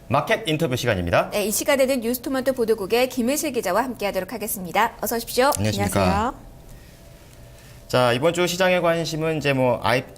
마켓 인터뷰 시간입니다. 네, 이 시간에는 뉴스토마토 보도국의 김혜실 기자와 함께하도록 하겠습니다. 어서 오십시오. 안녕하십니까. 안녕하세요. 자, 이번 주 시장의 관심은 이제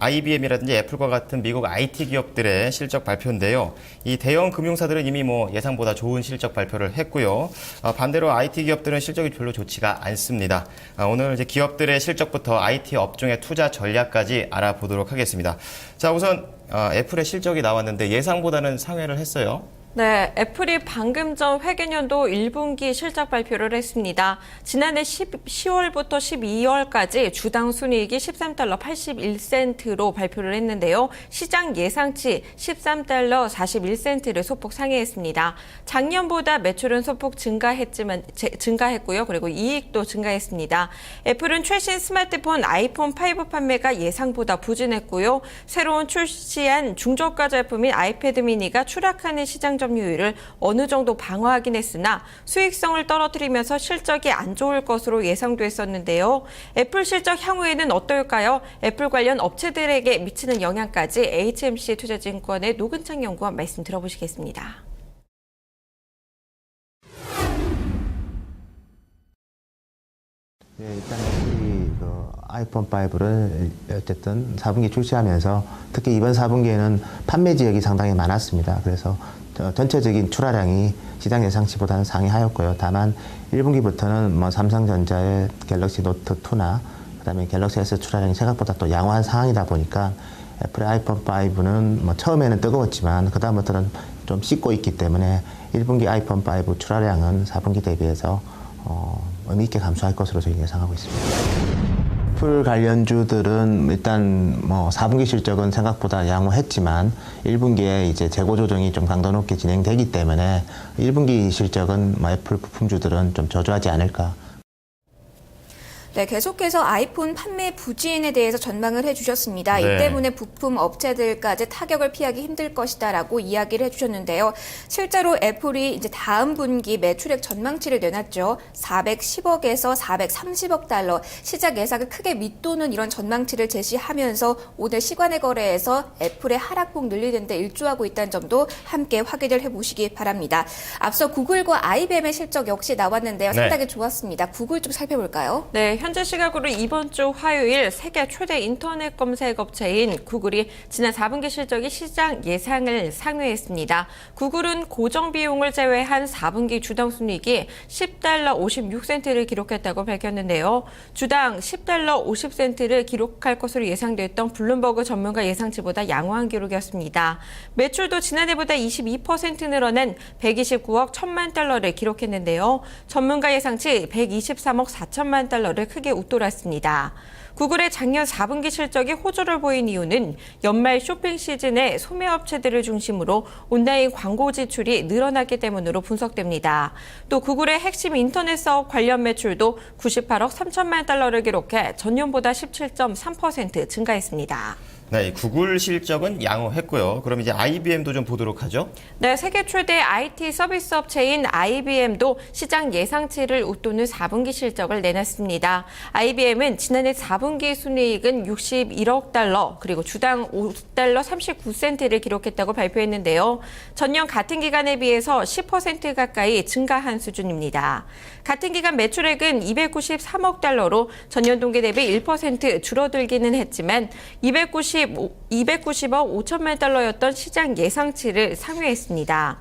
IBM이라든지 애플과 같은 미국 IT 기업들의 실적 발표인데요. 이 대형 금융사들은 이미 예상보다 좋은 실적 발표를 했고요. 반대로 IT 기업들은 실적이 별로 좋지가 않습니다. 오늘 이제 기업들의 실적부터 IT 업종의 투자 전략까지 알아보도록 하겠습니다. 자, 우선 애플의 실적이 나왔는데 예상보다는 상회를 했어요. 네, 애플이 방금 전 회계연도 1분기 실적 발표를 했습니다. 지난해 10월부터 12월까지 주당 순이익이 $13 81센트로 발표를 했는데요. 시장 예상치 $13 41센트를 소폭 상회했습니다. 작년보다 매출은 소폭 증가했고요. 그리고 이익도 증가했습니다. 애플은 최신 스마트폰 아이폰 5 판매가 예상보다 부진했고요. 새로운 출시한 중저가 제품인 아이패드 미니가 추락하는 시장 점유율을 어느 정도 방어하긴 했으나 수익성을 떨어뜨리면서 실적이 안 좋을 것으로 예상됐었는데요. 애플 실적 향후에는 어떨까요? 애플 관련 업체들에게 미치는 영향까지 HMC 투자증권의 노근창 연구원 말씀 들어보시겠습니다. 네, 일단 이 아이폰 5를 어쨌든 4분기 출시하면서 특히 이번 4분기에는 판매 지역이 상당히 많았습니다. 그래서 전체적인 출하량이 시장 예상치보다는 상회하였고요. 다만 1분기부터는 삼성전자의 갤럭시 노트 2나 그다음에 갤럭시 S 출하량이 생각보다 또 양호한 상황이다 보니까 애플의 아이폰 5는 처음에는 뜨거웠지만 그다음부터는 좀 씻고 있기 때문에 1분기 아이폰 5 출하량은 4분기 대비해서 의미 있게 감소할 것으로 저희 예상하고 있습니다. 애플 관련주들은 일단 4분기 실적은 생각보다 양호했지만 1분기에 이제 재고 조정이 좀 강도 높게 진행되기 때문에 1분기 실적은 애플 부품주들은 좀 저조하지 않을까. 네, 계속해서 아이폰 판매 부진에 대해서 전망을 해주셨습니다. 네. 이 때문에 부품 업체들까지 타격을 피하기 힘들 것이다라고 이야기를 해주셨는데요. 실제로 애플이 이제 다음 분기 매출액 전망치를 내놨죠. 410억에서 430억 달러, 시작 예상을 크게 밑도는 이런 전망치를 제시하면서 오늘 시간의 거래에서 애플의 하락폭 늘리는 데 일조하고 있다는 점도 함께 확인을 해보시기 바랍니다. 앞서 구글과 IBM의 실적 역시 나왔는데요. 상당히 좋았습니다. 구글 좀 살펴볼까요? 네, 현재 시각으로 이번 주 화요일 세계 최대 인터넷 검색 업체인 구글이 지난 4분기 실적이 시장 예상을 상회했습니다. 구글은 고정 비용을 제외한 4분기 주당 순이익이 $10 56센트를 기록했다고 밝혔는데요. 주당 $10 50센트를 기록할 것으로 예상됐던 블룸버그 전문가 예상치보다 양호한 기록이었습니다. 매출도 지난해보다 22% 늘어난 129억 1천만 달러를 기록했는데요. 전문가 예상치 123억 4천만 달러를 크게 웃돌았습니다. 구글의 작년 4분기 실적이 호조를 보인 이유는 연말 쇼핑 시즌에 소매업체들을 중심으로 온라인 광고 지출이 늘어났기 때문으로 분석됩니다. 또 구글의 핵심 인터넷 사업 관련 매출도 98억 3천만 달러를 기록해 전년보다 17.3% 증가했습니다. 네, 구글 실적은 양호했고요. 그럼 이제 IBM도 좀 보도록 하죠. 네, 세계 최대 IT 서비스 업체인 IBM도 시장 예상치를 웃도는 4분기 실적을 내놨습니다. IBM은 지난해 4분기 순이익은 61억 달러, 그리고 주당 $5 39센트를 기록했다고 발표했는데요. 전년 같은 기간에 비해서 10% 가까이 증가한 수준입니다. 같은 기간 매출액은 293억 달러로 전년 동기 대비 1% 줄어들기는 했지만 290억 5천만 달러였던 시장 예상치를 상회했습니다.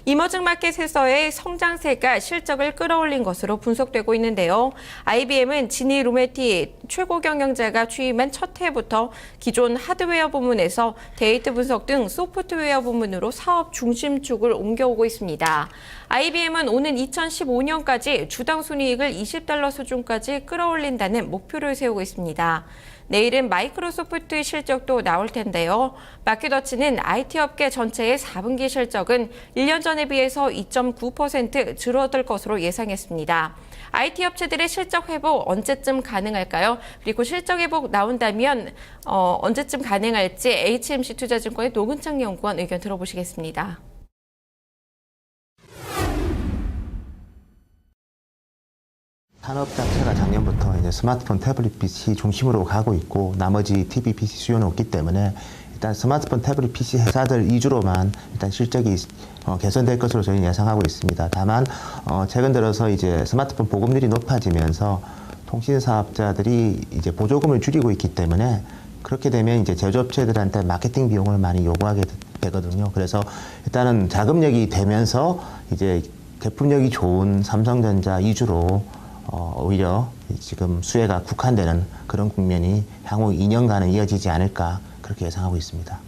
이머징 마켓에서의 성장세가 실적을 끌어올린 것으로 분석되고 있는데요. IBM은 지니 루메티 최고 경영자가 취임한 첫 해부터 기존 하드웨어 부문에서 데이터 분석 등 소프트웨어 부문으로 사업 중심축을 옮겨오고 있습니다. IBM은 오는 2015년까지 주당 순이익을 $20 수준까지 끌어올린다는 목표를 세우고 있습니다. 내일은 마이크로소프트 실적도 나올 텐데요. 마켓워치는 IT 업계 전체의 4분기 실적은 1년 전에 비해서 2.9% 줄어들 것으로 예상했습니다. IT 업체들의 실적 회복 언제쯤 가능할까요? 그리고 실적 회복 나온다면 언제쯤 가능할지 HMC 투자증권의 노근창 연구원 의견 들어보시겠습니다. 산업 자체가 작년부터 이제 스마트폰, 태블릿 PC 중심으로 가고 있고 나머지 TV, PC 수요는 없기 때문에 일단 스마트폰, 태블릿, PC 회사들 위주로만 일단 실적이 개선될 것으로 저희는 예상하고 있습니다. 다만 최근 들어서 이제 스마트폰 보급률이 높아지면서 통신 사업자들이 이제 보조금을 줄이고 있기 때문에 그렇게 되면 이제 제조업체들한테 마케팅 비용을 많이 요구하게 되거든요. 그래서 일단은 자금력이 되면서 이제 제품력이 좋은 삼성전자 위주로 오히려 지금 수혜가 국한되는 그런 국면이 향후 2년간은 이어지지 않을까 그렇게 예상하고 있습니다.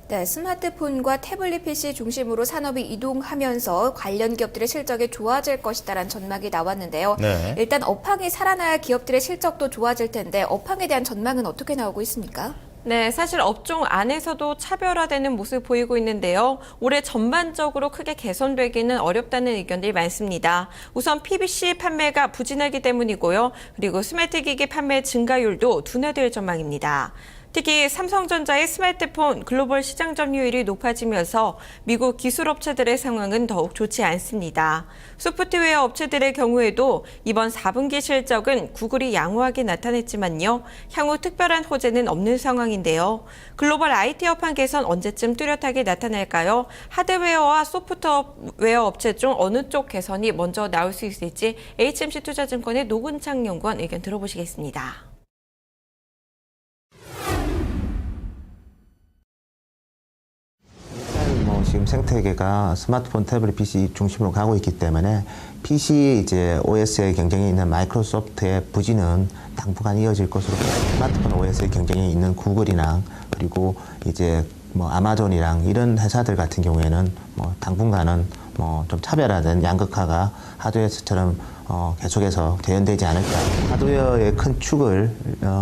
네, 스마트폰과 태블릿 PC 중심으로 산업이 이동하면서 관련 기업들의 실적이 좋아질 것이다라는 전망이 나왔는데요. 네. 일단 업황이 살아나야 기업들의 실적도 좋아질 텐데 업황에 대한 전망은 어떻게 나오고 있습니까? 네, 사실 업종 안에서도 차별화되는 모습 보이고 있는데요. 올해 전반적으로 크게 개선되기는 어렵다는 의견들이 많습니다. 우선 PBC 판매가 부진하기 때문이고요. 그리고 스마트 기기 판매 증가율도 둔화될 전망입니다. 특히 삼성전자의 스마트폰 글로벌 시장 점유율이 높아지면서 미국 기술업체들의 상황은 더욱 좋지 않습니다. 소프트웨어 업체들의 경우에도 이번 4분기 실적은 구글이 양호하게 나타냈지만요. 향후 특별한 호재는 없는 상황인데요. 글로벌 IT 업황 개선 언제쯤 뚜렷하게 나타날까요? 하드웨어와 소프트웨어 업체 중 어느 쪽 개선이 먼저 나올 수 있을지 HMC 투자증권의 노근창 연구원 의견 들어보시겠습니다. 지금 생태계가 스마트폰, 태블릿, PC 중심으로 가고 있기 때문에 PC 이제 OS의 경쟁이 있는 마이크로소프트의 부진은 당분간 이어질 것으로 스마트폰 OS의 경쟁이 있는 구글이랑 그리고 이제 뭐 아마존이랑 이런 회사들 같은 경우에는 뭐 당분간은 뭐 좀 차별화된 양극화가 하드웨어처럼 계속해서 재현되지 않을까. 하드웨어의 큰 축을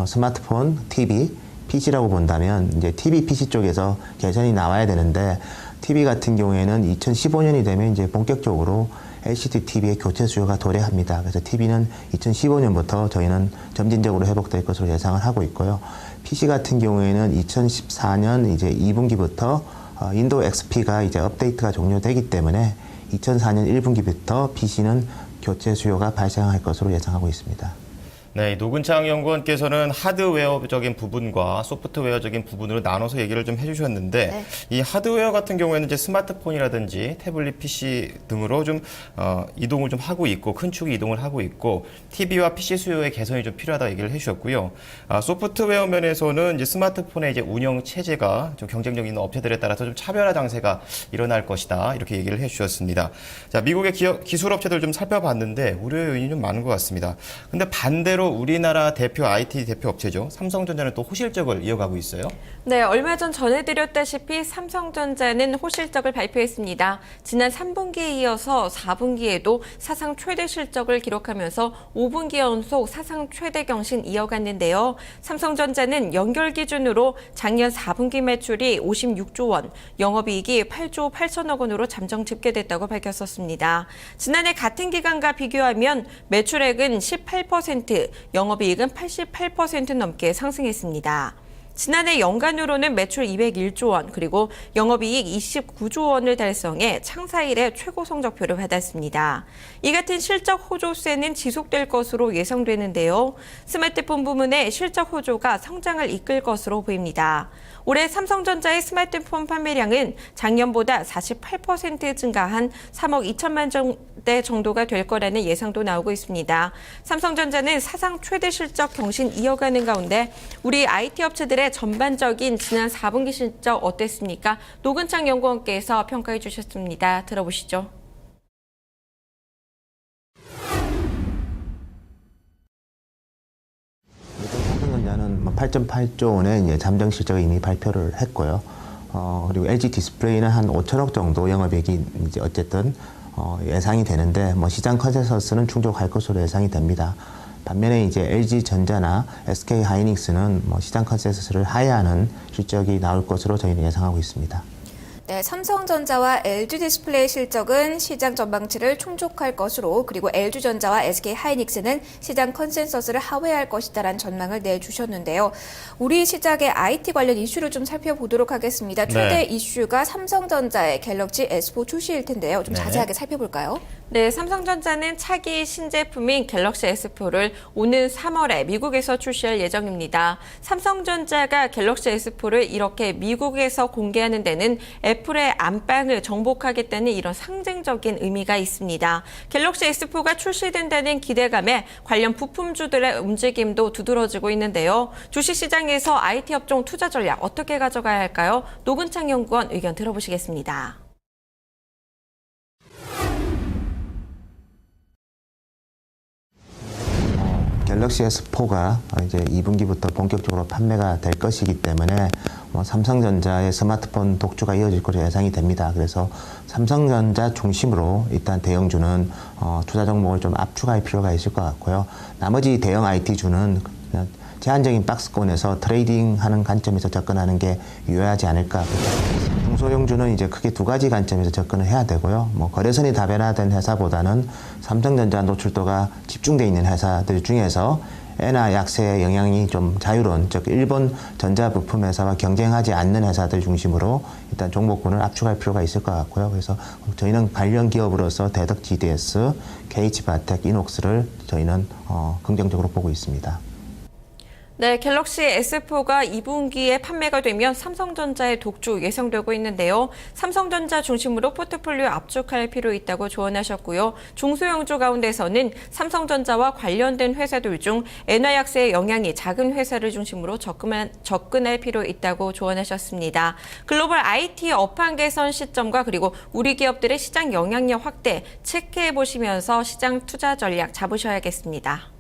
스마트폰, TV, PC라고 본다면 이제 TV, PC 쪽에서 개선이 나와야 되는데 TV 같은 경우에는 2015년이 되면 이제 본격적으로 LCD TV의 교체 수요가 도래합니다. 그래서 TV는 2015년부터 저희는 점진적으로 회복될 것으로 예상을 하고 있고요. PC 같은 경우에는 2014년 이제 2분기부터 윈도우 XP가 이제 업데이트가 종료되기 때문에 2004년 1분기부터 PC는 교체 수요가 발생할 것으로 예상하고 있습니다. 네, 노근창 연구원께서는 하드웨어적인 부분과 소프트웨어적인 부분으로 나눠서 얘기를 좀 해주셨는데 네. 이 하드웨어 같은 경우에는 이제 스마트폰이라든지 태블릿 PC 등으로 좀 이동을 좀 하고 있고 큰 축이 이동을 하고 있고 TV와 PC 수요의 개선이 좀 필요하다 얘기를 해주셨고요. 소프트웨어 면에서는 이제 스마트폰의 이제 운영 체제가 좀 경쟁력 있는 업체들에 따라서 좀 차별화 장세가 일어날 것이다 이렇게 얘기를 해주셨습니다. 자, 미국의 기술 업체들 좀 살펴봤는데 우려의 요인이 좀 많은 것 같습니다. 근데 반대로 우리나라 대표 IT 대표 업체죠. 삼성전자는 또 호실적을 이어가고 있어요. 네, 얼마 전 전해드렸다시피 삼성전자는 호실적을 발표했습니다. 지난 3분기에 이어서 4분기에도 사상 최대 실적을 기록하면서 5분기 연속 사상 최대 경신 이어갔는데요. 삼성전자는 연결 기준으로 작년 4분기 매출이 56조 원, 영업이익이 8조 8천억 원으로 잠정 집계됐다고 밝혔었습니다. 지난해 같은 기간과 비교하면 매출액은 18%, 영업이익은 88% 넘게 상승했습니다. 지난해 연간으로는 매출 201조 원, 그리고 영업이익 29조 원을 달성해 창사 이래 최고 성적표를 받았습니다. 이 같은 실적 호조세는 지속될 것으로 예상되는데요. 스마트폰 부문의 실적 호조가 성장을 이끌 것으로 보입니다. 올해 삼성전자의 스마트폰 판매량은 작년보다 48% 증가한 3억 2천만 대 정도가 될 거라는 예상도 나오고 있습니다. 삼성전자는 사상 최대 실적 경신 이어가는 가운데 우리 IT 업체들의 전반적인 지난 4분기 실적 어땠습니까? 노근창 연구원께서 평가해 주셨습니다. 들어보시죠. 삼성전자는 8.8조 원의 이제 잠정 실적을 이미 발표를 했고요. 그리고 LG 디스플레이는 한 5천억 정도 영업이익이 이제 어쨌든 예상이 되는데 시장 컨센서스는 충족할 것으로 예상이 됩니다. 반면에 이제 LG 전자나 SK 하이닉스는 시장 컨센서스를 하회하는 실적이 나올 것으로 저희는 예상하고 있습니다. 네, 삼성전자와 LG 디스플레이 실적은 시장 전망치를 충족할 것으로 그리고 LG전자와 SK하이닉스는 시장 컨센서스를 하회할 것이다라는 전망을 내주셨는데요. 우리 시장의 IT 관련 이슈를 좀 살펴보도록 하겠습니다. 최대 네. 이슈가 삼성전자의 갤럭시 S4 출시일 텐데요. 좀 네. 자세하게 살펴볼까요? 네, 삼성전자는 차기 신제품인 갤럭시 S4를 오는 3월에 미국에서 출시할 예정입니다. 삼성전자가 갤럭시 S4를 이렇게 미국에서 공개하는 데는 애플의 안방을 정복하겠다는 이런 상징적인 의미가 있습니다. 갤럭시 S4가 출시된다는 기대감에 관련 부품주들의 움직임도 두드러지고 있는데요. 주식시장에서 IT 업종 투자 전략 어떻게 가져가야 할까요? 노근창 연구원 의견 들어보시겠습니다. 갤럭시 S4가 이제 2분기부터 본격적으로 판매가 될 것이기 때문에 삼성전자의 스마트폰 독주가 이어질 것으로 예상이 됩니다. 그래서 삼성전자 중심으로 일단 대형주는 투자 종목을 좀 압축할 필요가 있을 것 같고요. 나머지 대형 IT주는 그냥 제한적인 박스권에서 트레이딩하는 관점에서 접근하는 게 유효하지 않을까. 중소형주는 이제 크게 두 가지 관점에서 접근을 해야 되고요. 거래선이 다변화된 회사보다는 삼성전자 노출도가 집중되어 있는 회사들 중에서 엔화 약세의 영향이 좀 자유로운, 즉 일본 전자부품 회사와 경쟁하지 않는 회사들 중심으로 일단 종목군을 압축할 필요가 있을 것 같고요. 그래서 저희는 관련 기업으로서 대덕 GDS, KH바텍, 이녹스를 저희는 긍정적으로 보고 있습니다. 네, 갤럭시 S4가 2분기에 판매가 되면 삼성전자의 독주 예상되고 있는데요. 삼성전자 중심으로 포트폴리오 압축할 필요 있다고 조언하셨고요. 중소형주 가운데서는 삼성전자와 관련된 회사들 중 엔화 약세의 영향이 작은 회사를 중심으로 접근할 필요 있다고 조언하셨습니다. 글로벌 IT 업황 개선 시점과 그리고 우리 기업들의 시장 영향력 확대 체크해 보시면서 시장 투자 전략 잡으셔야겠습니다.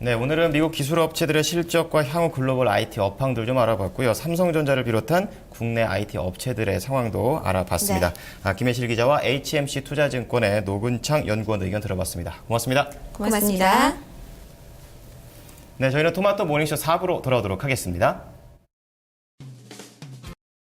네, 오늘은 미국 기술업체들의 실적과 향후 글로벌 IT 업황들 좀 알아봤고요. 삼성전자를 비롯한 국내 IT 업체들의 상황도 알아봤습니다. 네. 김혜실 기자와 HMC 투자증권의 노근창 연구원 의견 들어봤습니다. 고맙습니다. 고맙습니다. 네, 저희는 토마토 모닝쇼 4부로 돌아오도록 하겠습니다.